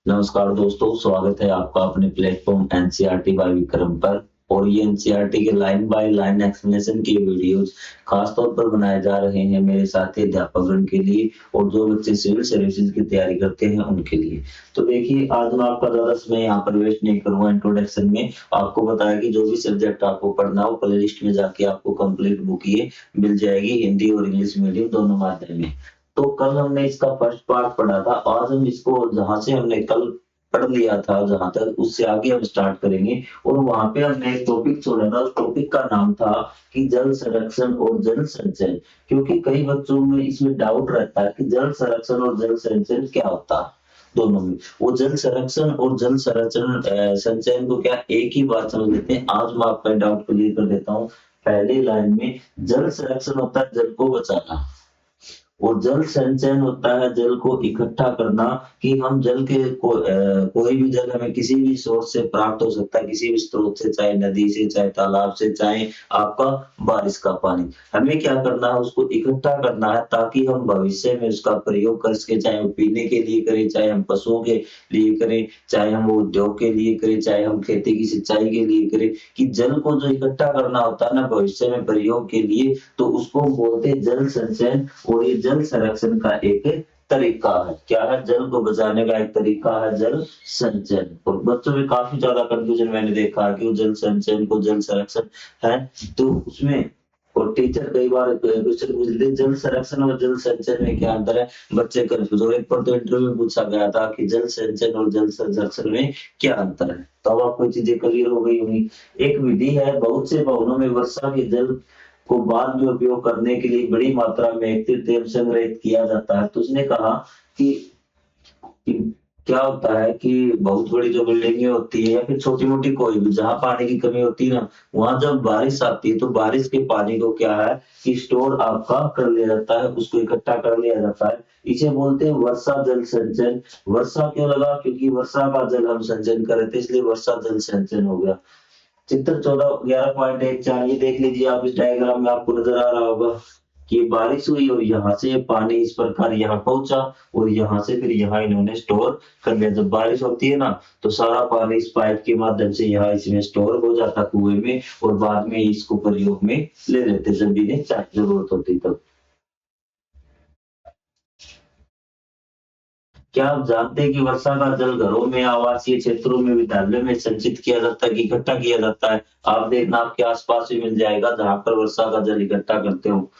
नमस्कार दोस्तों, स्वागत है आपका अपने प्लेटफ़ॉर्म एनसीईआरटी बाय विक्रम पर। और ये एनसीईआरटी के लाइन बाय लाइन एक्सप्लेनेशन के वीडियोज़ खास तौर पर बनाए जा रहे हैं मेरे साथी अध्यापकगण के लिए और जो बच्चे सिविल सर्विसेज की तैयारी करते हैं उनके लिए। तो देखिए, आज मैं आपका ज़्यादा समय यहाँ पर वेस्ट नहीं करूँगा इंट्रोडक्शन में। आपको बताया कि जो भी सब्जेक्ट आपको पढ़ना हो प्लेलिस्ट में जाके आपको कंप्लीट बुक ये मिल जाएगी, हिंदी और इंग्लिश मीडियम दोनों माध्यम में। तो कल हमने इसका फर्स्ट पार्ट पढ़ा था। आज हम इसको जहाँ से हमने कल पढ़ लिया था, जहाँ तक उससे आगे हम स्टार्ट करेंगे। और वहाँ पे हमने एक टॉपिक छोड़ा था, उस टॉपिक का नाम था कि जल संरक्षण और जल संचयन। क्योंकि कई बच्चों में इसमें डाउट रहता है कि जल संरक्षण और जल संचयन क्या होता है दोनों में। वो जल संरक्षण और जल संरक्षण संचयन को क्या एक ही बात समझ लेते हैं। आज मैं आपका डाउट क्लियर कर देता हूँ। पहली लाइन में जल संरक्षण होता है जल को बचाना, और जल संचयन होता है जल को इकट्ठा करना। कि हम जल के कोई भी जल हमें किसी भी सोर्स से प्राप्त हो सकता है, किसी भी स्रोत से, चाहे नदी से, चाहे तालाब से, चाहे आपका बारिश का पानी। हमें क्या करना है, उसको इकट्ठा करना है ताकि हम भविष्य में उसका प्रयोग कर सके। चाहे वो पीने के लिए करें, चाहे हम पशुओं के लिए करें, चाहे हम वो उद्योग के लिए करें, चाहे हम खेती की सिंचाई के लिए करें। कि जल को जो इकट्ठा करना होता है ना भविष्य में प्रयोग के लिए, तो उसको बोलते हैं जल संचयन। और ये जल संरक्षण का एक तरीका है। क्या है? जल को बचाने का एक तरीका है जल संचयन। और बच्चों में काफी ज्यादा कंफ्यूजन मैंने देखा है कि वो जल संचयन को जल संरक्षण है, तो उसमें और टीचर कई बार क्वेश्चन पूछ लेते हैं, जल संरक्षण और जल संचयन में क्या अंतर है। बच्चे कंफ्यूज। और एक पर तो इंटरव्यू में पूछा गया था कि जल संचयन और जल संरक्षण में क्या अंतर है। तो अब आपको चीजें क्लियर हो गई होंगी। एक विधि है, बहुत से भवनों में वर्षा के जल को बाद में उपयोग करने के लिए बड़ी मात्रा में एकत्रित एवं संग्रहित किया जाता है। तो उसने कहा कि कि क्या होता है कि बहुत बड़ी जो बिल्डिंगें होती है या फिर छोटी-मोटी कोई भी जहाँ पानी की कमी होती है ना, वहाँ जब बारिश आती है तो बारिश के पानी को क्या है कि स्टोर आपका कर लिया जाता है, उसको इकट्ठा कर लिया जाता है। इसे बोलते हैं वर्षा जल संचयन। वर्षा क्यों लगा? क्योंकि वर्षा का जल हम संचयन कर रहे थे, इसलिए वर्षा जल संचयन हो गया। चित्र 11.14 ये देख लीजिए आप, इस डायग्राम में आपको नजर आ रहा होगा कि बारिश हुई और यहाँ से पानी इस प्रकार यहाँ पहुंचा और यहाँ से फिर यहाँ इन्होंने स्टोर कर लिया। जब बारिश होती है ना, तो सारा पानी इस पाइप के माध्यम से यहाँ इसमें स्टोर हो जाता कुएं में, और बाद में इसको प्रयोग में ले लेते जब इन्हें जरूरत होती तब। क्या आप जानते हैं कि वर्षा का जल घरों में, आवासीय क्षेत्रों में, विद्यालयों में संचित किया जाता है कि इकट्ठा किया जाता है? आप देखना आपके आसपास भी मिल जाएगा जहाँ पर वर्षा का जल इकट्ठा करते हो।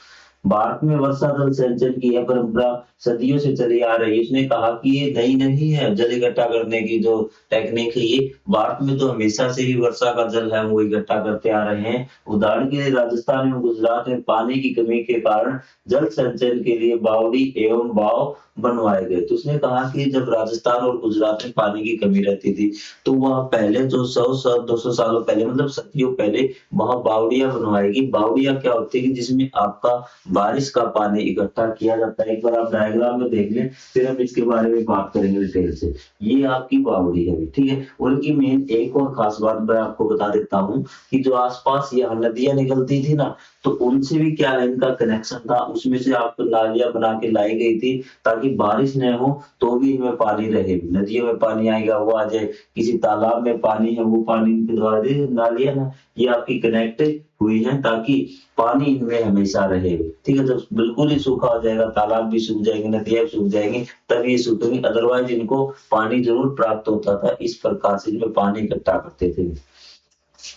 भारत में वर्षा जल संचयन की यह परंपरा सदियों से चली आ रही है। इसने कहा कि ये नई नहीं है, जल इकट्ठा करने की जो टेक्निक है, ये भारत में तो हमेशा से ही वर्षा का जल है वो इकट्ठा करते आ रहे हैं। उदाहरण के लिए राजस्थान एवं गुजरात में पानी की कमी के कारण जल संचयन के लिए बावड़ी एवं बाव बनवाए गए। तो उसने कहा कि जब राजस्थान और गुजरात में पानी की कमी रहती थी, तो वहाँ पहले जो 100 साल 200 सालों पहले, मतलब सदियों पहले, वहाँ बावड़ियां बनवाएगी। बावड़ियां क्या होती है कि जिसमें आपका बारिश का पानी इकट्ठा किया जाता है। एक बार आप डायग्राम में देख लें, फिर हम इसके बारे में बात करेंगे डिटेल से। ये आपकी बावड़ी है, ठीक है। और इनकी मेन एक और खास बात मैं आपको बता देता हूँ कि जो आसपास यहाँ नदियां निकलती थी ना, तो उनसे भी क्या है इनका कनेक्शन था। उसमें से आपको नालियां बना के लाई गई थी ताकि बारिश न हो तो भी इनमें पानी रहे। नदियों में पानी आएगा वो आ जाए, किसी तालाब में पानी है वो पानी के द्वारा, नालियां ना ये आपकी कनेक्ट हुई है ताकि पानी इनमें हमेशा रहे। ठीक है। जब बिल्कुल ही सूखा हो जाएगा, तालाब भी सूख जाएंगे, नदियां भी सूख जाएंगी, तब ये सूखेंगी। अदरवाइज इनको पानी जरूर प्राप्त होता था। इस प्रकार से इनमें पानी इकट्ठा करते थे।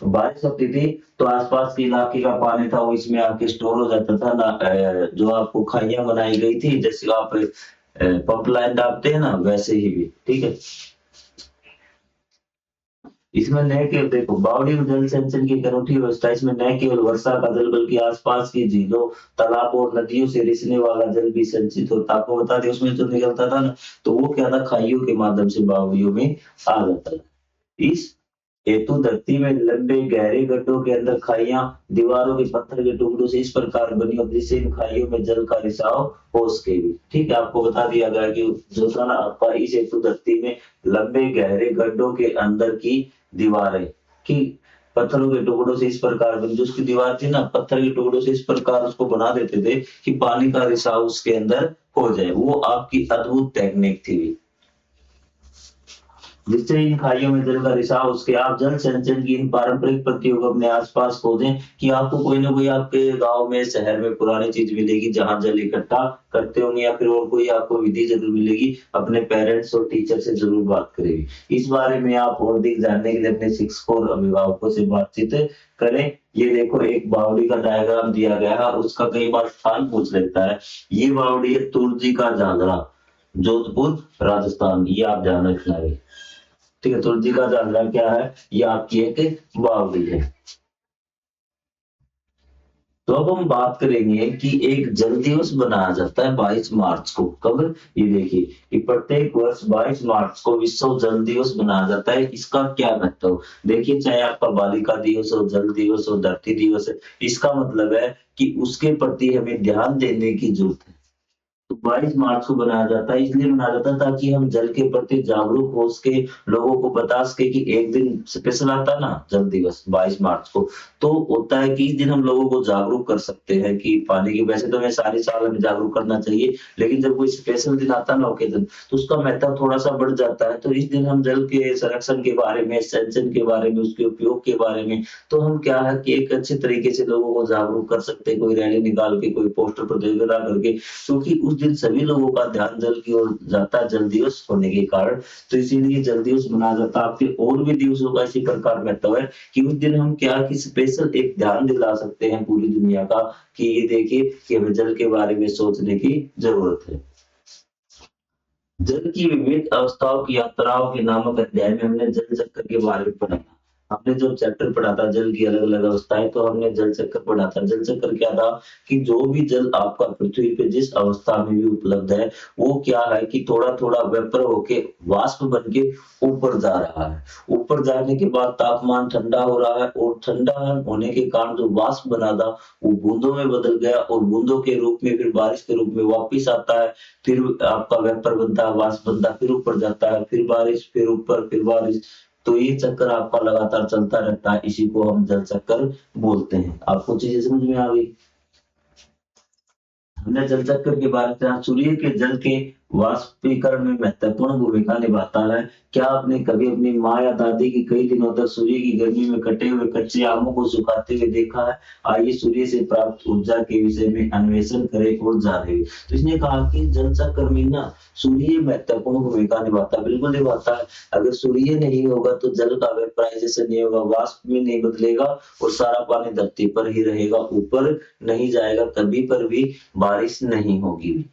बारिश होती थी तो आसपास के इलाके का पानी था वो इसमें आके स्टोर हो जाता था ना। जो आपको खाइयां बनाई गई थी, जैसे आप पंप लाइन डालते हैं ना, वैसे ही भी, ठीक है। इसमें न केवल देखो बावड़ी में जल संचयन की एक अनूठी व्यवस्था। इसमें न केवल वर्षा का जल बल्कि आसपास की झीलों, तालाबों और नदियों से रिसने वाला जल भी संचित होता। आपको बता दें उसमें जो निकलता था ना, तो वो क्या था, खाइयों के माध्यम से बावड़ियों में आ जाता था। इस हेतु धरती में लंबे गहरे गड्ढों के अंदर खाइयां दीवारों के पत्थर के टुकड़ों से इस प्रकार बनी होती जिससे इन खाइयों में जल का रिसाव हो सके भी। ठीक है। आपको बता दिया गया कि जो था ना आपका, इस हेतु धरती में लंबे गहरे गड्ढों के अंदर की दीवारें की पत्थरों के टुकड़ों से इस प्रकार बनी, जो उसकी दीवार थी ना पत्थर के टुकड़ों से इस प्रकार उसको बना देते थे कि पानी का रिसाव उसके अंदर हो जाए। वो आपकी अद्भुत टेक्निक थी। जिससे इन खाइयों में जल का रिसाव उसके आप जल संचयन की इन पारंपरिक पद्धतियों को अपने आसपास खोजें कि आपको कोई ना कोई आपके गांव में शहर में पुरानी चीज मिलेगी जहां जल इकट्ठा करते होंगे या फिर और कोई आपको विधि जरूर मिलेगी। अपने पेरेंट्स और टीचर से जरूर बात करेंगे इस बारे में। आप और अधिक जानने के लिए अपने शिक्षकों और अभिभावकों से बातचीत करें। ये देखो एक बावड़ी का डायग्राम दिया गया है, उसका कई बार स्थान पूछ लेता है। ये बावड़ी है तुर्जी का झांझरा, जोधपुर राजस्थान, ये आप ध्यान रखना है। ठीक है, तुर्जी का झांझरा क्या है, ये आपकी एक बावड़ी है। तो अब हम बात करेंगे कि एक जल दिवस मनाया जाता है 22 मार्च को। कब? ये देखिए कि प्रत्येक वर्ष 22 मार्च को विश्व जल दिवस मनाया जाता है। इसका क्या महत्व? देखिए, चाहे आपका बालिका दिवस हो, जल दिवस हो, धरती दिवस है, इसका मतलब है कि उसके प्रति हमें ध्यान देने की जरूरत है। तो 22 मार्च को बनाया जाता है, इसलिए मनाया जाता है ताकि हम जल के प्रति जागरूक हो सके, लोगों को बता सके कि एक दिन स्पेशल आता है ना जल दिवस 22 मार्च को। तो होता है कि इस दिन हम लोगों को जागरूक कर सकते हैं कि पानी की, वैसे तो हमें सारी साल हमें जागरूक करना चाहिए, लेकिन जब कोई स्पेशल दिन आता है ना ओकेजन, तो उसका महत्व थोड़ा सा बढ़ जाता है। तो इस दिन हम जल के संरक्षण के बारे में, संचयन के बारे में, उसके उपयोग के बारे में, तो हम क्या है कि एक अच्छे तरीके से लोगों को जागरूक कर सकते हैं, कोई रैली निकाल के, कोई पोस्टर प्रतियोगिता करके, क्योंकि उस दिन सभी लोगों का ध्यान जल की ओर जाता है जल दिवस होने के कारण। तो इसीलिए जल दिवस मनाया जाता है। आपके और भी दिवसों का इसी प्रकार महत्व है कि उस दिन हम क्या कि स्पेशल एक ध्यान दिला सकते हैं पूरी दुनिया का कि ये देखिए कि हमें जल के बारे में सोचने की जरूरत है। जल की विविध अवस्थाओं की यात्राओं के नामक अध्याय में हमने जल चक्र के बारे में पढ़ा था। हमने जो चैप्टर पढ़ा था जल की अलग अलग अवस्थाएं, तो हमने जल चक्र पढ़ा था। जल चक्र क्या था कि जो भी जल आपका पृथ्वी पे जिस अवस्था में भी उपलब्ध है, वो क्या है कि थोड़ा थोड़ा वेपर होके वाष्प बन के ऊपर जा रहा है। ऊपर जाने के बाद तापमान ठंडा हो रहा है, और ठंडा होने के कारण जो वाष्प बना था वो बूंदों में बदल गया, और बूंदों के रूप में फिर बारिश के रूप में वापिस आता है। फिर आपका वेपर बनता है, वाष्प बनता है, फिर ऊपर जाता है, फिर बारिश, फिर ऊपर, फिर बारिश। तो ये चक्कर आपका लगातार चलता रहता है, इसी को हम जल चक्कर बोलते हैं। आपको चीजें समझ में आ गई? हमने जल चक्र के बारे में जाना। सूर्य के जल के वाष्पीकरण में महत्वपूर्ण भूमिका निभाता है। क्या आपने कभी अपनी माँ या दादी की कई दिनों तक सूर्य की गर्मी में कटे हुए कच्चे आमों को सुखाते हुए देखा है? आइए सूर्य से प्राप्त ऊर्जा के विषय में अन्वेषण करें और जानें। तो इसने कहा कि जल चक्र में ना सूर्य महत्वपूर्ण भूमिका निभाता है, बिल्कुल निभाता है। अगर सूर्य नहीं होगा तो जल का वेपराइजेशन नहीं होगा, वाष्प में नहीं बदलेगा, और सारा पानी धरती पर ही रहेगा, ऊपर नहीं जाएगा, कभी पर भी बारिश नहीं होगी।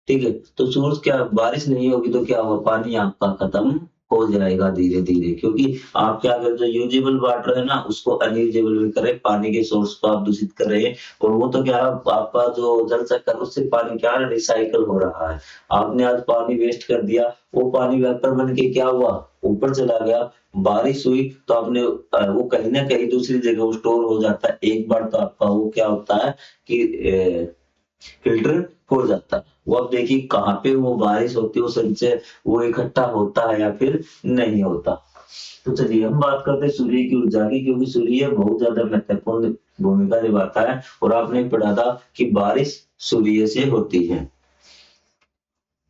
ठीक है, तो सोर्स क्या, बारिश नहीं होगी तो क्या होगा, पानी आपका खत्म हो जाएगा धीरे धीरे, क्योंकि आप क्या कर, जो यूजेबल वाटर है ना उसको अनयूजेबल में करे, पानी के सोर्स को आप दूषित कर रहे हैं। और वो तो क्या है, आपका जो जल चक्र उससे पानी क्या है, रिसाइकल हो रहा है। आपने आज पानी वेस्ट कर दिया, वो पानी वेपर बन के क्या हुआ, ऊपर चला गया। बारिश हुई तो आपने वो कहीं ना कहीं दूसरी जगह स्टोर हो जाता है। एक बार तो आपका वो क्या होता है कि फिल्टर हो जाता है। वो अब देखिए कहाँ पे वो बारिश होती है, वो संचय वो इकट्ठा होता है या फिर नहीं होता। तो चलिए हम बात करते हैं सूर्य की ऊर्जा की, क्योंकि सूर्य बहुत ज्यादा महत्वपूर्ण भूमिका निभाता है। और आपने पढ़ा था कि बारिश सूर्य से होती है।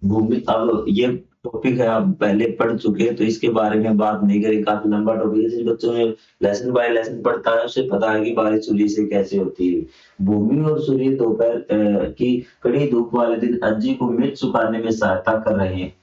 भूमि, अब ये टॉपिक है आप पहले पढ़ चुके हैं, तो इसके बारे में बात नहीं करें, काफी लंबा टॉपिक है। जिन बच्चों ने लेसन बाय लेसन पढ़ता है उसे पता है कि बारिश सूर्य से कैसे होती है। भूमि और सूर्य दोपहर की कड़ी धूप वाले दिन अज्जी को मिर्च सुखाने में सहायता कर रहे हैं।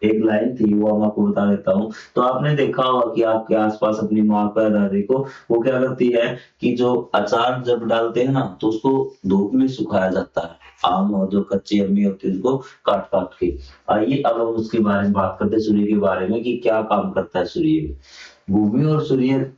एक लाइन थी वो मैं आपको बता देता हूँ। तो आपने देखा होगा कि आपके आसपास अपनी माँ का दादी को, वो क्या करती है कि जो अचार जब डालते हैं ना तो उसको धूप में सुखाया जाता है। आम और जो कच्ची अम्मी होती है उसको काट काट के। आइए अब हम उसके बारे में बात करते हैं, सूर्य के बारे में कि क्या काम करता है सूर्य। भूमि और सूर्य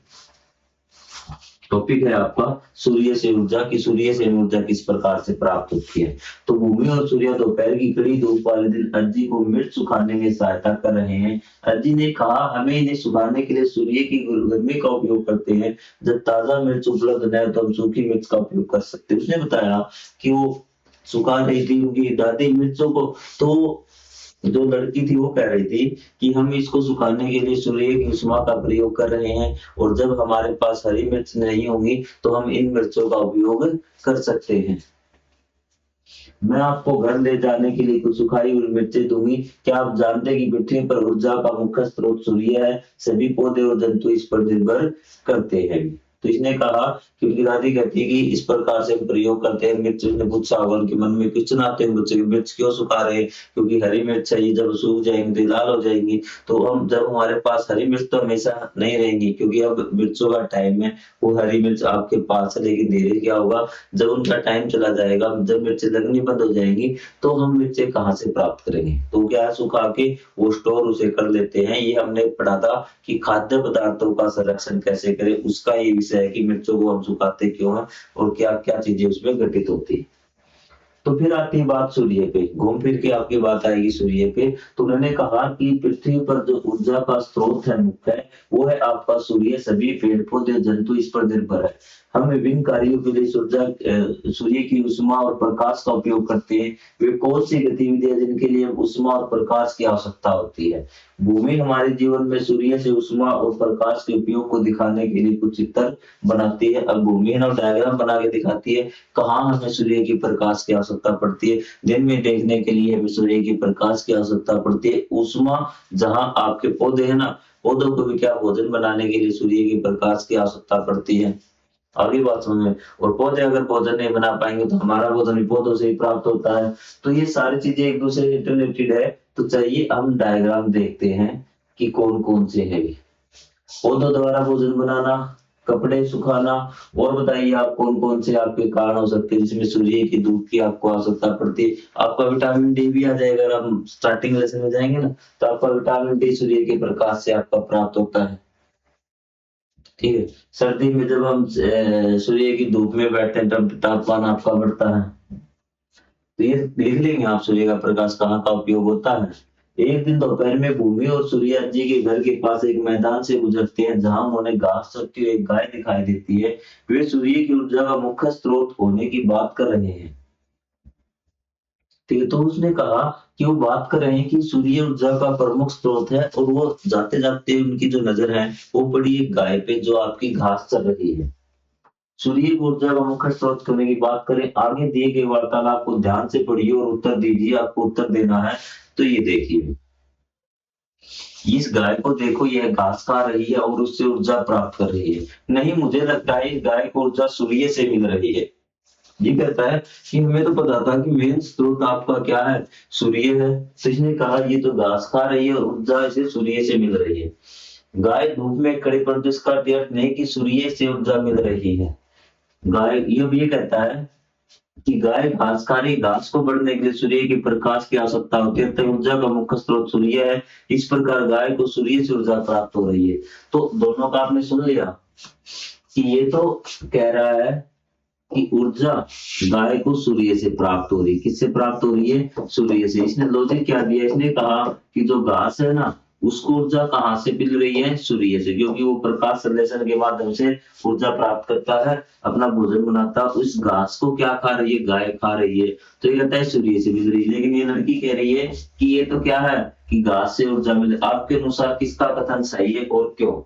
टॉपिक है आपका सूर्य से ऊर्जा की, सूर्य से ऊर्जा किस प्रकार से प्राप्त होती है। तो भूमि और सूर्य दोपहर की कड़ी धूप वाले दिन अर्जी को मिर्च सुखाने में सहायता कर रहे हैं। अर्जी ने कहा हमें इन्हें सुखाने के लिए सूर्य की गर्मी का उपयोग करते हैं। जब ताजा मिर्च उपलब्ध न हो तो हम सूखी मिर्च का उपयोग कर सकते हैं। उसने बताया कि वो सुखा रही थी उनकी दादी मिर्चों को। तो जो लड़की थी वो कह रही थी कि हम इसको सुखाने के लिए सूर्य की उष्मा का प्रयोग कर रहे हैं, और जब हमारे पास हरी मिर्च नहीं होगी तो हम इन मिर्चों का उपयोग कर सकते हैं। मैं आपको घर ले जाने के लिए कुछ सुखाई हुई मिर्चें दूंगी। क्या आप जानते हैं कि पृथ्वी पर ऊर्जा का मुख्य स्रोत सूर्य है? सभी पौधे और जंतु इस पर निर्भर करते हैं। तो इसने कहा कि उनकी दादी कहती है कि इस प्रकार से हम प्रयोग करते हैं। मिर्च ने पूछा होगा उनके मन में, क्वेश्चन आते हैं बच्चे, मिर्च क्यों सुखा रहे हैं? क्योंकि हरी मिर्च है, ये जब सूख जाएंगी तो लाल हो जाएंगी। तो हम जब हमारे पास हरी मिर्च तो हमेशा नहीं रहेंगी, क्योंकि अब मिर्चों का टाइम है। वो हरी मिर्च आपके पास है, लेकिन धीरे क्या होगा, जब उनका टाइम चला जाएगा, जब मिर्चें लगनी बंद हो जाएंगी, तो हम मिर्चें कहाँ से प्राप्त करेंगे? तो क्या है, सुखा के वो स्टोर उसे कर लेते हैं। ये हमने पढ़ा था कि खाद्य पदार्थों का संरक्षण कैसे करें, उसका ये विषय है कि मिर्चों को हम सुखाते क्यों हैं और क्या क्या चीजें उसमें घटित होती है। तो फिर आती है बात सूर्य पे, घूम फिर के आपकी बात आएगी सूर्य पे। तो उन्होंने कहा कि पृथ्वी पर जो ऊर्जा का स्रोत है मुख्य, वो है आपका सूर्य। सभी पेड़ पौधे जंतु इस पर निर्भर है। हम विभिन्न कार्यों के लिए सूर्य की उष्मा और प्रकाश का उपयोग करते हैं। वे कौन सी गतिविधियां जिनके लिए उष्मा और प्रकाश की आवश्यकता होती है? भूमि हमारे जीवन में सूर्य से उष्मा और प्रकाश के उपयोग को दिखाने के लिए कुछ चित्र बनाती है। अब भूमि ना डायग्राम बना के दिखाती है कहाँ हमें सूर्य की प्रकाश की आवश्यकता पड़ती है। दिन में देखने के लिए हमें सूर्य की प्रकाश की आवश्यकता पड़ती है। उष्मा, जहाँ आपके पौधे है ना, पौधों को भी क्या भोजन बनाने के लिए सूर्य की प्रकाश की आवश्यकता पड़ती है। आगे बात समझ में। और पौधे अगर भोजन नहीं बना पाएंगे तो हमारा भोजन भी पौधों से ही प्राप्त होता है। तो ये सारी चीजें एक दूसरे से रिलेटेड है। तो चाहिए हम डायग्राम देखते हैं कि कौन कौन से है। पौधों द्वारा भोजन बनाना, कपड़े सुखाना, और बताइए आप कौन कौन से आपके कारण हो सकते हैं जिसमें सूर्य की धूप की आपको आवश्यकता पड़ती है। आपका विटामिन डी भी आ जाएगा। अगर हम स्टार्टिंग लेसन में जाएंगे ना, तो आपका विटामिन डी सूर्य के प्रकाश से आपका प्राप्त होता है। ठीक है। सर्दी में जब हम सूर्य की धूप में बैठते हैं तब तापमान आपका बढ़ता है। तो ये देख लेंगे आप सूर्य का प्रकाश कहाँ का उपयोग होता है। एक दिन दोपहर में भूमि और सूर्या जी के घर के पास एक मैदान से गुजरते हैं जहां उन्हें घास चरती हुई एक गाय दिखाई देती है। वे सूर्य की ऊर्जा का मुख्य स्रोत होने की बात कर रहे हैं। ठीक है। तो उसने कहा कि वो बात कर रहे हैं कि सूर्य ऊर्जा का प्रमुख स्रोत है, और वो जाते जाते उनकी जो नजर है वो पड़ी एक गाय पे जो आपकी घास चर रही है। सूर्य की ऊर्जा का मुख्य स्रोत करने की बात करें, आगे दिए गए वार्तालाप को ध्यान से पढ़िए और उत्तर दीजिए। आपको उत्तर देना है। तो ये देखिए, इस गाय को देखो, यह घास खा रही है और उससे ऊर्जा प्राप्त कर रही है। नहीं, मुझे लगता है इस गाय को ऊर्जा सूर्य से मिल रही है। ये कहता है कि हमें तो पता था कि मेन स्रोत आपका क्या है, सूर्य है। तो इसने कहा ये तो घास खा रही है और ऊर्जा इसे सूर्य से मिल रही है। गाय धूप में खड़े पर इसका अर्थ नहीं कि सूर्य से ऊर्जा मिल रही है। गाय ये कहता है कि गाय घास खा रही, घास को बढ़ने के लिए सूर्य के प्रकाश की आवश्यकता होती है, तो ऊर्जा का मुख्य स्रोत सूर्य है। इस प्रकार गाय को सूर्य से ऊर्जा प्राप्त हो रही है। तो दोनों का आपने सुन लिया कि ये तो कह रहा है कि ऊर्जा गाय को सूर्य से प्राप्त हो रही है। किससे प्राप्त हो रही है? सूर्य से। इसने लॉजिक क्या दिया, इसने कहा कि जो घास है ना, उसको ऊर्जा कहाँ से मिल रही है? सूर्य से, क्योंकि वो प्रकाश संश्लेषण के माध्यम से ऊर्जा प्राप्त करता है, अपना भोजन बनाता है। उस घास को क्या खा रही है? गाय खा रही है। तो ये कहता है सूर्य से मिल रही है, लेकिन ये लड़की कह रही है कि ये तो क्या है कि घास से ऊर्जा मिले। आपके अनुसार किसका कथन सही है और क्यों?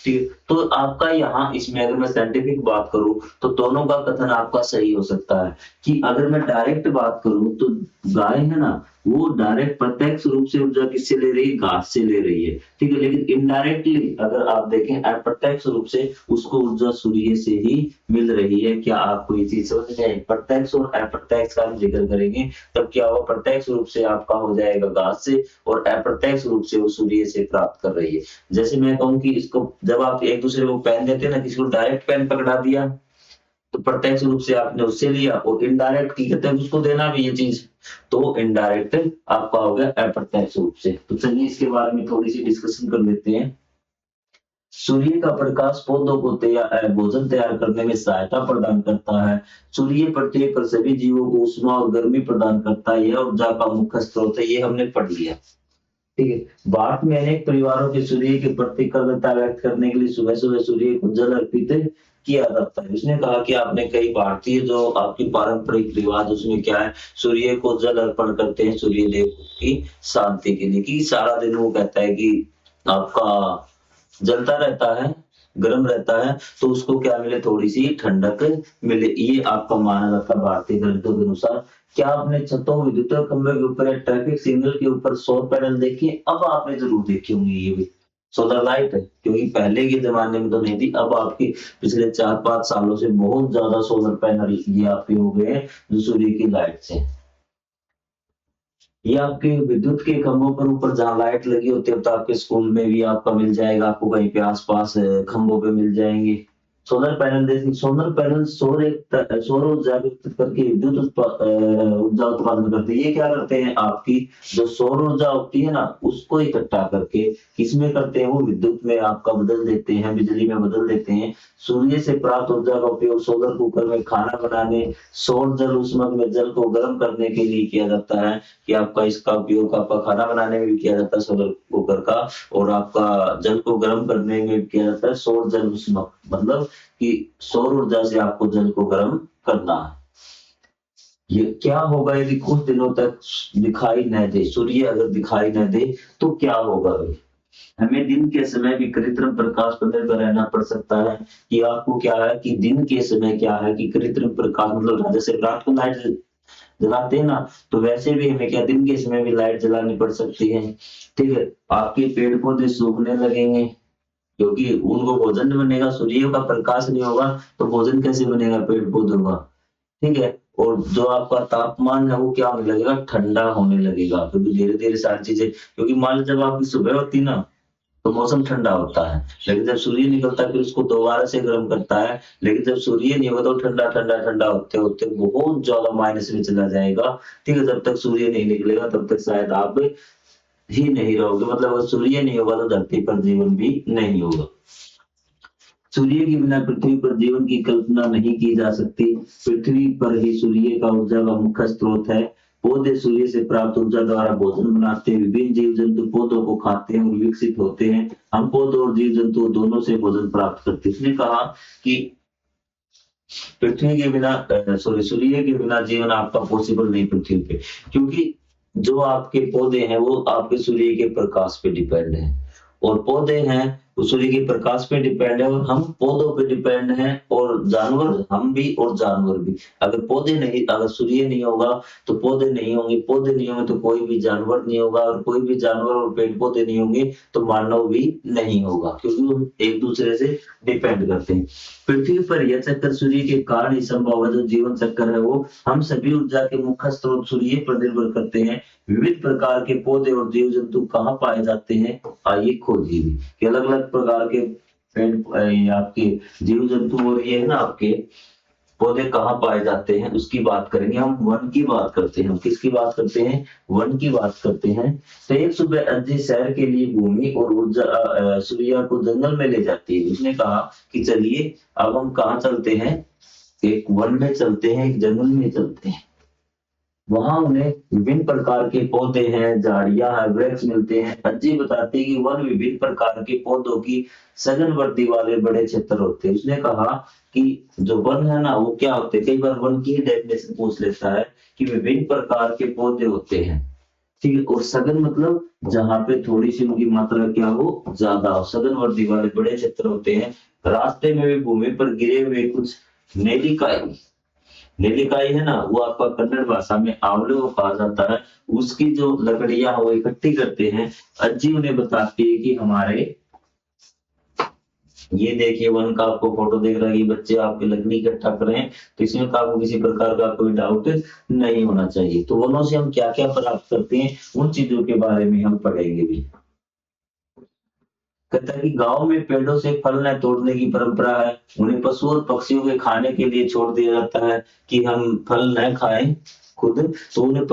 ठीक है। तो आपका यहाँ इसमें अगर मैं साइंटिफिक बात करूं तो दोनों का कथन आपका सही हो सकता है। कि अगर मैं डायरेक्ट बात करूं तो गाय है ना, वो डायरेक्ट प्रत्यक्ष रूप से ऊर्जा किससे ले रही है? घास से ले रही है। ठीक है। लेकिन इनडायरेक्टली अगर आप देखें, अप्रत्यक्ष रूप से उसको ऊर्जा सूर्य से ही मिल रही है। क्या आपको ये चीज समझ में आई? प्रत्यक्ष और अप्रत्यक्ष का हम जिक्र करेंगे, तब क्या होगा, प्रत्यक्ष रूप से आपका हो जाएगा घास से, और अप्रत्यक्ष रूप से वो सूर्य से प्राप्त कर रही है। जैसे मैं कहूँ कि इसको जब आप एक दूसरे को पेन देते हैं ना, किसी को डायरेक्ट पेन पकड़ा दिया तो प्रत्यक्ष रूप से आपने उससे लिया, और इनडायरेक्ट की कहते हैं उसको देना भी ये चीज, तो इनडायरेक्ट आपका हो गया अप्रत्यक्ष रूप से। तो चलिए इसके बारे में थोड़ी सी डिस्कशन कर लेते हैं। सूर्य का प्रकाश पौधों को भोजन तैयार करने में सहायता प्रदान करता है। सूर्य पृथ्वी पर सभी जीवों को उष्मा और गर्मी प्रदान करता है। यह ऊर्जा का मुख्य स्रोत है। ये हमने पढ़ लिया। ठीक है। भारत में अनेक परिवारों के सूर्य के प्रति कृतज्ञता व्यक्त करने के लिए सुबह सुबह सूर्य को जल अर्पित किया जाता है। उसने कहा कि आपने कई भारतीय जो आपकी पारंपरिक रिवाज उसमें क्या है, सूर्य को जल अर्पण करते हैं सूर्य देव की शांति के लिए। कि सारा दिन वो कहता है कि आपका जलता रहता है, गर्म रहता है तो उसको क्या मिले, थोड़ी सी ठंडक मिले, ये आपका माना जाता है भारतीय गणितों के अनुसार। क्या आपने छतों, विद्युत खंभे के ऊपर या ट्रैफिक सिग्नल के ऊपर सौर पैनल देखे? अब आपने जरूर देखे होंगे ये भी, सोलर लाइट है, क्योंकि पहले के जमाने में तो नहीं थी। अब आपकी पिछले 4-5 सालों से बहुत ज्यादा सोलर पैनल ये आपके हो गए हैं जो सूर्य की लाइट से। ये आपके विद्युत के खंभों पर ऊपर जहाँ लाइट लगी होती है, तो आपके स्कूल में भी आपका मिल जाएगा, आपको कहीं पे आसपास खंभों पे मिल जाएंगे। सोलर पैनल, देखिए सोलर पैनल सौर ऊर्जा विकसित करके विद्युत ऊर्जा उत्पादन करते हैं। ये क्या करते हैं, आपकी जो सौर ऊर्जा होती है ना, उसको इकट्ठा करके किसमें करते हैं, वो विद्युत में आपका बदल देते हैं, बिजली में बदल देते हैं। सूर्य से प्राप्त ऊर्जा का उपयोग सोलर कुकर में खाना बनाने, सौर जल ऊष्मक में जल को गर्म करने के लिए किया जाता है। कि आपका इसका उपयोग आपका खाना बनाने में भी किया जाता है सोलर कुकर का, और आपका जल को गर्म करने में भी किया जाता है सौर जल ऊष्मक, मतलब कि सौर ऊर्जा से आपको जल को गर्म करना है। ये क्या होगा यदि कुछ दिनों तक दिखाई न दे, सूर्य अगर दिखाई न दे तो क्या होगा भाई? हमें दिन के समय भी कृत्रिम प्रकाश पर निर्भर रहना पड़ सकता है। कि आपको क्या है कि दिन के समय क्या है कि कृत्रिम प्रकाश, मतलब जैसे रात को लाइट जलाते हैं ना, तो वैसे भी हमें क्या दिन के समय भी लाइट जलानी पड़ सकती है। ठीक है, आपके पेड़ पौधे सूखने लगेंगे क्योंकि उनको भोजन नहीं बनेगा, सूर्य का प्रकाश नहीं होगा तो भोजन कैसे बनेगा पेड़ पौधों का। ठीक है, और जो आपका तापमान है वो क्या होने लगेगा, ठंडा होने लगेगा, क्योंकि धीरे धीरे सारी चीजें, क्योंकि मान लो जब आपकी सुबह होती ना तो मौसम ठंडा होता है, लेकिन जब सूर्य निकलता है फिर उसको दोबारा से गर्म करता है। लेकिन जब सूर्य नहीं होगा तो ठंडा ठंडा ठंडा होते होते बहुत ज्यादा माइनस में चला जाएगा। ठीक है, जब तक सूर्य नहीं निकलेगा तब तक शायद आप ही नहीं रहोगे, मतलब अगर सूर्य नहीं होगा तो धरती पर जीवन भी नहीं होगा। सूर्य के बिना पृथ्वी पर जीवन की कल्पना नहीं की जा सकती। पृथ्वी पर ही सूर्य का ऊर्जा का मुख्य स्रोत है। पौधे सूर्य से प्राप्त ऊर्जा द्वारा भोजन बनाते हैं। विभिन्न जीव जंतु पौधों को खाते हैं और विकसित होते हैं। हम पौधों और जीव जंतु दोनों से भोजन प्राप्त करते हैं। इसने कहा कि पृथ्वी के बिना सूर्य के बिना जीवन आपका पॉसिबल नहीं पृथ्वी पे, क्योंकि जो आपके पौधे हैं वो आपके सूर्य के प्रकाश पे डिपेंड है, और पौधे हैं वो सूर्य के प्रकाश पे डिपेंड है, और हम पौधों पे डिपेंड हैं, और जानवर, हम भी और जानवर भी। अगर पौधे नहीं, अगर सूर्य नहीं होगा तो पौधे नहीं होंगे, पौधे नहीं होंगे तो कोई भी जानवर नहीं होगा, और कोई भी जानवर और पेड़ पौधे नहीं होंगे तो मानव भी नहीं होगा, क्योंकि वो एक दूसरे से डिपेंड करते हैं। पृथ्वी पर यह चक्कर सूर्य के कारण ही संभव है। जो जीवन चक्कर है वो हम सभी ऊर्जा के मुख्य स्रोत सूर्य पर निर्भर करते हैं। विविध प्रकार के पौधे और जीव जंतु कहाँ पाए जाते हैं, आइए खोजिए भी कि अलग अलग प्रकार के पेड़, आपके जीव जंतु और ये है ना आपके पौधे कहाँ पाए जाते हैं उसकी बात करेंगे। हम वन की बात करते हैं, किसकी बात करते हैं, वन की बात करते हैं। तो एक सुबह अंजी शहर के लिए भूमि और ऊर्जा सूर्या को जंगल में ले जाती है। उसने कहा कि चलिए अब हम कहाँ चलते हैं, एक वन में चलते हैं, एक जंगल में चलते हैं। वहां उन्हें विभिन्न प्रकार के पौधे हैं, झाड़ियां हैं, वृक्ष मिलते हैं। अज्जी बताते हैं कि वन विभिन्न प्रकार के पौधों की सघन वृद्धि वाले बड़े क्षेत्र होते हैं। उसने कहा कि जो वन है ना वो क्या होते हैं, कई बार वन की डेफिनेशन पूछ लेता है कि विभिन्न प्रकार के पौधे होते हैं। ठीक है, और सघन मतलब जहाँ पे थोड़ी सी उनकी मात्रा क्या हो, ज्यादा हो। सघन वृद्धि वाले बड़े क्षेत्र होते हैं। रास्ते में भी भूमि पर गिरे हुए कुछ नेलिकाएं, नेलिकाई है ना वो आपका कन्नड़ भाषा में आंवले को कहा जाता है। उसकी जो लकड़ियां वो इकट्ठी करते हैं। अज्जी उन्हें बताती है कि हमारे, ये देखिए वन का आपको फोटो देख रहा है कि बच्चे आपके लकड़ी इकट्ठा कर रहे हैं, तो इसमें तो आपको किसी प्रकार का कोई डाउट नहीं होना चाहिए। तो वनों से हम क्या क्या प्राप्त करते हैं उन चीजों के बारे में हम पढ़ेंगे भी। कहता है कि गांव में पेड़ों से फल न तोड़ने की परंपरा है। उन्हें पशु और पक्षियों के खाने के लिए छोड़ दिया जाता है कि हम फल न खाएं खुद, तो उन्हें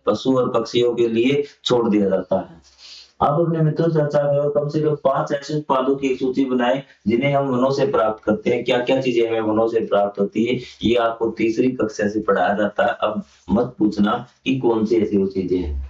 पशु और पक्षियों के लिए छोड़ दिया जाता है। आप अपने मित्रों से चर्चा करो, कम से कम 5 ऐसे उत्पादों की एक सूची बनाएं जिन्हें हम वनों से प्राप्त करते हैं। क्या क्या चीजें हमें वनों से प्राप्त होती है, ये आपको तीसरी कक्षा से पढ़ाया जाता है। अब मत पूछना कि कौन सी ऐसी वो चीजें हैं।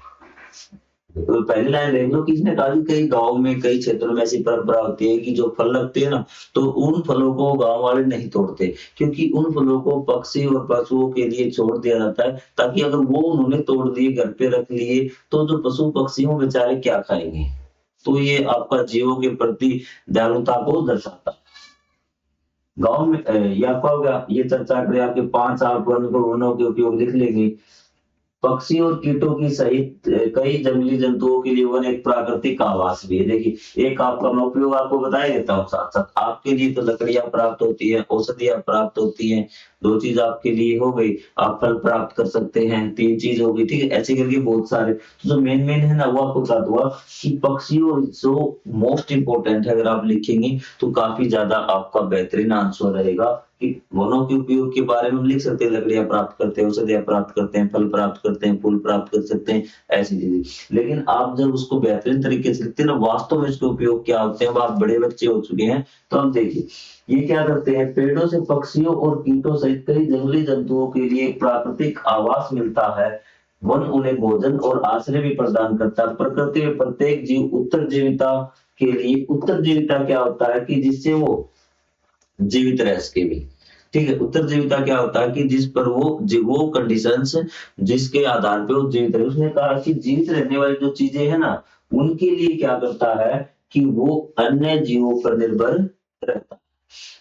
तो पहली लाइन देख लो, किसने कहा कि कई गांव में, कई क्षेत्रों में ऐसी परंपरा होती है कि जो फल लगते हैं ना तो उन फलों को गांव वाले नहीं तोड़ते, क्योंकि उन फलों को पक्षी और पशुओं के लिए छोड़ दिया जाता है, ताकि अगर वो उन्होंने तोड़ दिए घर पे रख लिए तो जो पशु पक्षी हो बेचारे क्या खाएंगे। तो ये आपका जीवों के प्रति दयालुता को दर्शाता है। गाँव में ये आपका हो गया, ये चर्चा करें आपके 5 आप वनों के उपयोग लिख लेंगे। पक्षी और कीटों की सहित कई जंगली जंतुओं के लिए वन एक प्राकृतिक आवास भी है। देखिए, एक आपका मैं उपयोग आपको बता ही देता हूँ साथ साथ। आपके लिए तो लकड़ियां प्राप्त होती है, औषधियां प्राप्त होती हैं, 2 चीज आपके लिए हो गई, आप फल प्राप्त कर सकते हैं, 3 चीज हो गई, ठीक है। ऐसे करके बहुत सारे तो जो मेन है ना, वो आपको बता दूंगा कि पक्षियों जो मोस्ट इंपोर्टेंट है, अगर आप लिखेंगे तो काफी ज्यादा आपका बेहतरीन आंसर रहेगा कि वनों के उपयोग के बारे में हम लिख सकते हैं, लकड़ियां प्राप्त करते हैं, औषधियां प्राप्त करते हैं, फल प्राप्त करते हैं, फूल प्राप्त कर सकते हैं, ऐसी चीजें। लेकिन आप जब उसको बेहतरीन तरीके से लिखते हैं ना, वास्तव में इसके उपयोग क्या होते हैं, आप बड़े बच्चे हो चुके हैं तो हम देखिए, ये क्या करते हैं, पेड़ों से पक्षियों और कीटों सहित कई जंगली जंतुओं के लिए प्राकृतिक आवास मिलता है। वन उन्हें भोजन और आश्रय भी प्रदान करता है। प्रकृति में प्रत्येक जीव उत्तरजीविता के लिए, उत्तरजीविता क्या होता है कि जिससे वो जीवित रह सके भी, ठीक है। उत्तरजीविता क्या होता है कि जिस पर वो कंडीशंस जिसके आधार पे वो जीवित रहे। उसने कहा कि जीवित रहने वाली जो चीजें है ना, उनके लिए क्या करता है कि वो अन्य जीवों पर निर्भर रहता है।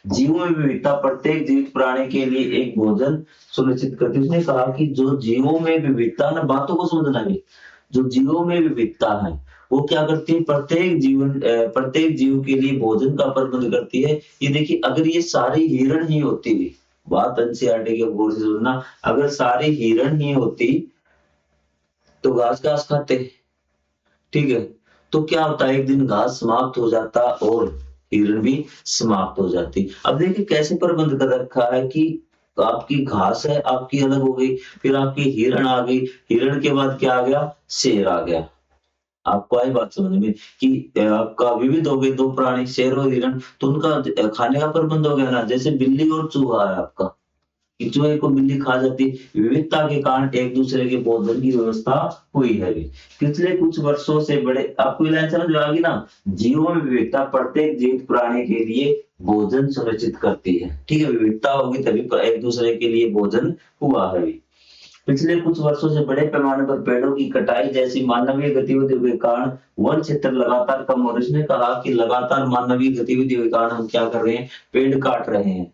जीवों में विविधता प्रत्येक जीवित प्राणी के लिए एक भोजन सुनिश्चित करती है। उसने कहा कि जो जीवों में विविधता ना, बातों को समझना भी, जो जीवों में विविधता है वो क्या करती है, प्रत्येक जीव के लिए भोजन का प्रबंध करती है। ये देखिए, अगर ये सारी हिरण ही होती भी, बात एनसीईआरटी के गौर से सुनना, अगर सारी हिरण ही होती तो घास खाते, ठीक है। तो क्या होता है, एक दिन घास समाप्त हो जाता और हिरण भी समाप्त हो जाती। अब देखिए कैसे प्रबंध कर रखा है कि आपकी घास है, आपकी अलग हो गई, फिर आपकी हिरण आ गई, हिरण के बाद क्या आ गया, शेर आ गया। आपको आई बात समझ में कि आपका विविध हो गए 2 प्राणी, शेर और हिरण, तो उनका खाने का प्रबंध हो गया ना। जैसे बिल्ली और चूहा है आपका, कि चूहे को बिल्ली खा जाती, विविधता के कारण एक दूसरे के भोजन की व्यवस्था हुई है। पिछले कुछ वर्षों से बड़े, आपको लाइन समझ आ गई ना, जीवों में विविधता प्रत्येक जीवित प्राणी के लिए भोजन सुनिश्चित करती है, ठीक है। विविधता होगी तभी एक दूसरे के लिए भोजन हुआ है। पिछले कुछ वर्षों से बड़े पैमाने पर पेड़ों की कटाई जैसी मानवीय गतिविधियों के कारण वन क्षेत्र लगातार कम हो रहा है। इसने कहा कि लगातार मानवीय गतिविधियों के कारण हम क्या कर रहे हैं, पेड़ काट रहे हैं।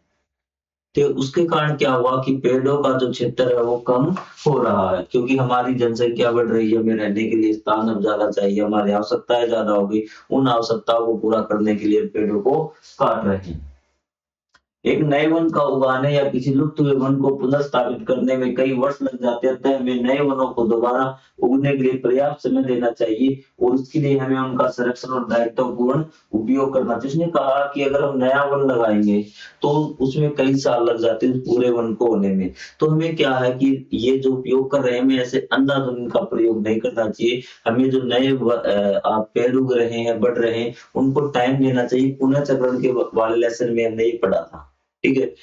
तो उसके कारण क्या हुआ कि पेड़ों का जो क्षेत्र है वो कम हो रहा है, क्योंकि हमारी जनसंख्या बढ़ रही है, हमें रहने के लिए स्थान अब ज्यादा चाहिए, हमारी आवश्यकताएं ज्यादा हो गई, उन आवश्यकताओं को पूरा करने के लिए पेड़ों को काट रहे हैं। एक नए वन का उगाने या किसी लुप्त हुए वन को पुनर्स्थापित करने में कई वर्ष लग जाते हैं, अतः हमें नए वनों को दोबारा उगने के लिए पर्याप्त समय देना चाहिए और उसके लिए हमें उनका संरक्षण और दायित्वपूर्ण उपयोग करना चाहिए। उसने कहा कि अगर हम नया वन लगाएंगे तो उसमें कई साल लग जाते हैं पूरे वन को होने में। तो हमें क्या है कि ये जो उपयोग कर रहे हैं, हमें ऐसे अंधाधुंध इनका प्रयोग नहीं करना चाहिए। हमें जो नए आप पेड़ उग रहे हैं, बढ़ रहे हैं, उनको टाइम देना चाहिए। पुनर्चक्रण के वाले लेसन में हमने ये पढ़ा था, ठीक है।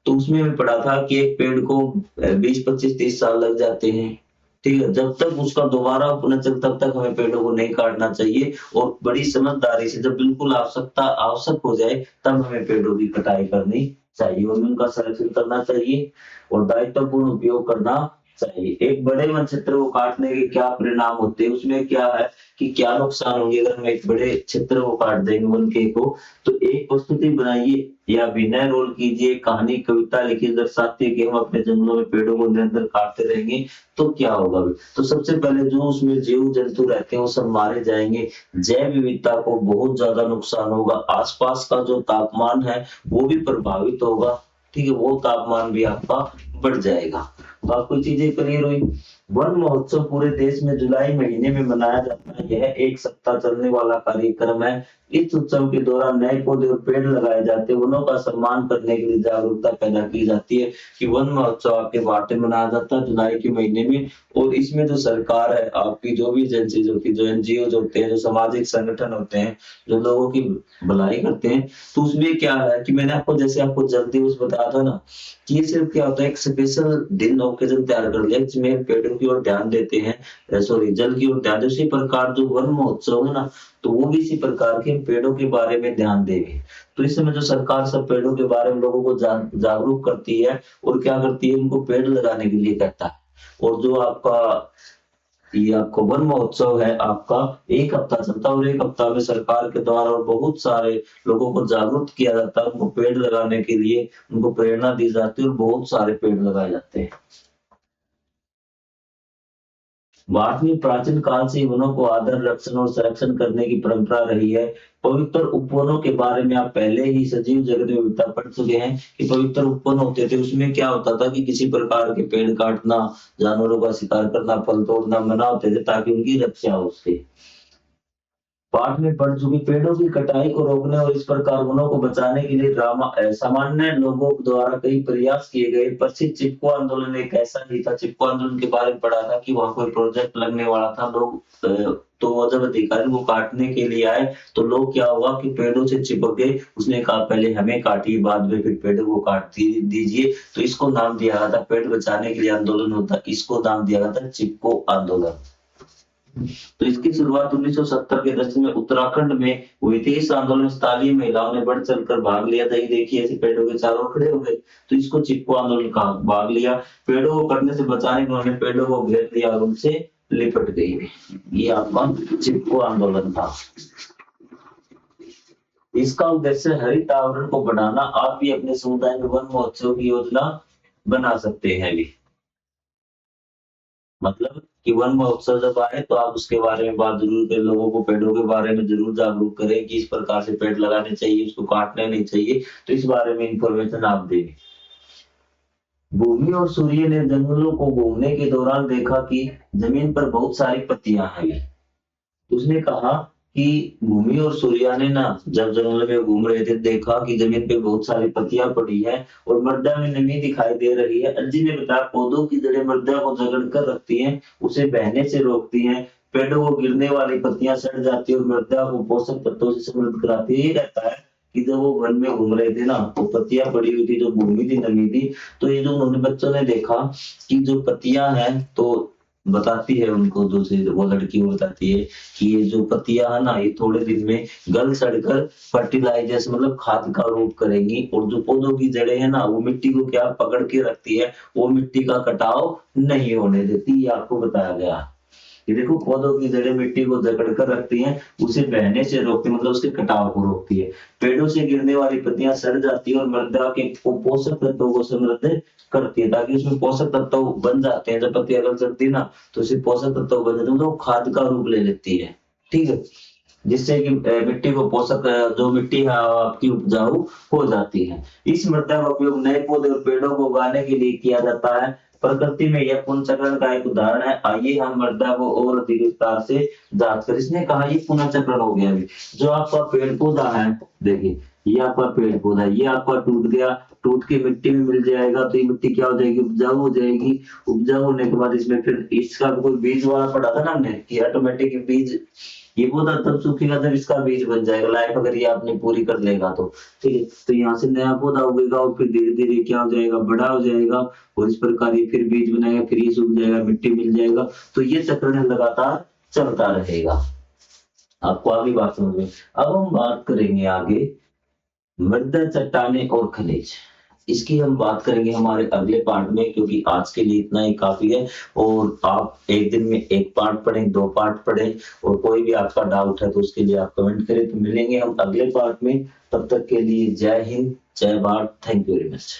तो उसमें हमें पढ़ा था कि एक पेड़ को 20, 25, 30 साल लग जाते हैं, ठीक है। जब तक उसका दोबारा पुनर्चक्र, तब तक हमें पेड़ों को नहीं काटना चाहिए और बड़ी समझदारी से, जब बिल्कुल आवश्यक हो जाए तब हमें पेड़ों की कटाई करनी चाहिए और उनका संरक्षण करना चाहिए और दायित्वपूर्ण उपयोग करना चाहिए। एक बड़े वन क्षेत्र को काटने के क्या परिणाम होते हैं, उसमें क्या है कि क्या नुकसान होंगे अगर हम एक बड़े क्षेत्र को काट देंगे वन के को। तो एक प्रस्तुति बनाइए या अभिनय रोल कीजिए, कहानी कविता लिखिए, दर्शाती है कि हम अपने जंगलों में पेड़ों को निरंतर काटते रहेंगे तो क्या होगा। तो सबसे पहले जो उसमें जीव जंतु रहते हैं वो सब मारे जाएंगे, जैव विविधता को बहुत ज्यादा नुकसान होगा, आसपास का जो तापमान है वो भी प्रभावित होगा, ठीक है। वो तापमान भी आपका बढ़ जाएगा। तो आपको चीजें क्लियर हुई। वन महोत्सव पूरे देश में जुलाई महीने में मनाया जाता है। यह 1 सप्ताह चलने वाला कार्यक्रम है। इस उत्सव के दौरान नए पौधे और पेड़ लगाए जाते हैं। वनों का सम्मान करने के लिए जागरूकता पैदा की जाती है कि वन महोत्सव आपके भारत में मनाया जाता है जुलाई के महीने में। और इसमें जो सरकार है, आपकी जो भी एजेंसीज होती है, जो एनजीओ होते हैं, जो सामाजिक संगठन होते हैं, जो लोगों की भलाई करते हैं, तो उसमें क्या है कि मैंने आपको जैसे आपको जल दिवस बताया था ना, कि ये सिर्फ क्या होता है, एक स्पेशल दिन ओकेजन तैयार कर लिया जिसमें पेड़ों की ओर ध्यान देते हैं, सॉरी जल की ओर ध्यान देते। उसी प्रकार जो वन महोत्सव है ना, तो वो भी इसी प्रकार के पेड़ों के बारे में ध्यान देंगे। तो इस समय जो सरकार सब पेड़ों के बारे में लोगों को जागरूक करती है और क्या करती है, उनको पेड़ लगाने के लिए कहता है। और जो आपका ये आपको वन महोत्सव है आपका 1 हफ्ता चलता है और 1 हफ्ता में सरकार के द्वारा और बहुत सारे लोगों को जागरूक किया जाता है, उनको पेड़ लगाने के लिए उनको प्रेरणा दी जाती है और बहुत सारे पेड़ लगाए जाते हैं। भारत में प्राचीन काल से वनों को आदर, रक्षण और संरक्षण करने की परंपरा रही है। पवित्र उपवनों के बारे में आप पहले ही सजीव जगत में विविधता पढ़ चुके हैं कि पवित्र उपवन होते थे, उसमें क्या होता था कि किसी प्रकार के पेड़ काटना, जानवरों का शिकार करना, फल तोड़ना मना होते थे ताकि उनकी रक्षा हो सके। पाठ में पढ़ चुके पेड़ों की कटाई को रोकने और इस प्रकार वनों को बचाने के लिए सामान्य लोगों द्वारा कई प्रयास किए गए। प्रसिद्ध चिपको आंदोलन एक ऐसा ही था। चिपको आंदोलन के बारे में पढ़ा था कि वहां कोई प्रोजेक्ट लगने वाला था, लोग तो वो जब अधिकारी वो काटने के लिए आए तो लोग क्या हुआ कि पेड़ों से चिपक गए। उसने कहा पहले हमें काटिए, बाद में फिर पेड़ों को काट दीजिए। तो इसको नाम दिया गया था, पेड़ बचाने के लिए आंदोलन होता, इसको नाम दिया गया था चिपको आंदोलन। तो इसकी शुरुआत 1970 के दशक में उत्तराखंड में हुई थी। इस आंदोलन में 47 महिलाओं ने बढ़ चढ़कर भाग लिया था। ये देखिए ऐसे पेड़ों के चारों ओर खड़े हो गए, तो इसको चिपको आंदोलन कहा। भाग लिया, पेड़ों को कटने से बचाने के उन्होंने पेड़ों को घेर लिया और उनसे लिपट गई। ये आपका चिपको आंदोलन था। इसका उद्देश्य हरित आवरण को बढ़ाना। आप भी अपने समुदाय में वन महोत्सव की योजना बना सकते हैं भी। मतलब कि वन महोत्सव जब आए तो आप उसके बारे में बात जरूर करें, लोगों को पेड़ों के बारे में जरूर जागरूक करें कि इस प्रकार से पेड़ लगाने चाहिए, उसको काटने नहीं चाहिए। तो इस बारे में इंफॉर्मेशन आप दें। भूमि और सूर्य ने जंगलों को घूमने के दौरान देखा कि जमीन पर बहुत सारी पत्तियां हैं। उसने कहा कि भूमि और सूर्या ने ना जब जंगल में घूम रहे थे देखा कि जमीन पे बहुत सारी पत्तियां पड़ी है और मृदा में नमी दिखाई दे रही है। अज्जी ने बताया पौधों की जड़ें मृदा को जकड़ कर रखती हैं, उसे बहने से रोकती हैं, पेड़ों को गिरने वाली पत्तियां सड़ जाती है और मृदा को पोषक तत्वों से समृद्ध कराती है। ये कहता है कि जब वो वन में घूम रहे थे ना तो पत्तियां पड़ी हुई थी, जो भूमि थी नमी थी। तो ये जो उन्होंने बच्चों ने देखा कि जो पत्तियां हैं तो बताती है उनको, दूसरी वो लड़की वो बताती है कि ये जो पत्तियां है ना ये थोड़े दिन में गल सड़कर फर्टिलाइजर्स मतलब खाद का रूप करेंगी और जो पौधों की जड़ें है ना वो मिट्टी को क्या पकड़ के रखती है, वो मिट्टी का कटाव नहीं होने देती। ये आपको बताया गया। ये देखो पौधों की जड़ें मिट्टी को जकड़ कर रखती हैं, उसे बहने से रोकती है, मतलब उसके कटाव को रोकती है। पेड़ों से गिरने वाली पत्तियां सड़ जाती है और मृदा के पोषक तत्वों को समृद्ध करती है, ताकि उसमें पोषक तत्व बन जाते हैं। जब पत्तियां गल सकती है ना तो उसे पोषक तत्व बन जाते हैं, तो खाद का रूप ले लेती है। ठीक है, जिससे कि मिट्टी को पोषक जो मिट्टी है आपकी उपजाऊ हो जाती है। इस मृदा का उपयोग नए पौधे और पेड़ों को उगाने के लिए किया जाता है। प्रकृति में यह पुनर्चक्रण का एक उदाहरण है। आइए हम मृदा को और अधिक विस्तार से जांच कर। इसने कहा ये पुनर्चक्रण हो गया। अभी जो आपका पेड़ पौधा है, देखिए ये आपका पेड़ पौधा, ये आपका टूट गया, टूट के मिट्टी में मिल जाएगा तो ये मिट्टी क्या हो जाएगी, उपजाऊ हो जाएगी। उपजाऊ होने के बाद इसमें फिर इसका कोई बीज वाला पढ़ा था ना हमने कि ऑटोमेटिक बीज, ये पौधा तब सूखेगा जब इसका बीज बन जाएगा। लाइफ अगर ये आपने पूरी कर लेगा तो ठीक है, तो यहाँ से नया पौधा उगेगा और फिर धीरे धीरे क्या हो जाएगा, बड़ा हो जाएगा और इस प्रकार ये फिर बीज बनाएगा, फिर ये सूख जाएगा, मिट्टी मिल जाएगा। तो ये चक्र लगातार चलता रहेगा। आपको आगे बात समझ में। अब हम बात करेंगे आगे मृदा, चट्टानें और खनिज। इसकी हम बात करेंगे हमारे अगले पार्ट में, क्योंकि आज के लिए इतना ही काफी है। और आप एक दिन में एक पार्ट पढ़ें, 2 पार्ट पढ़ें, और कोई भी आपका डाउट है तो उसके लिए आप कमेंट करें। तो मिलेंगे हम अगले पार्ट में, तब तक के लिए जय हिंद, जय Bharat, thank you very much.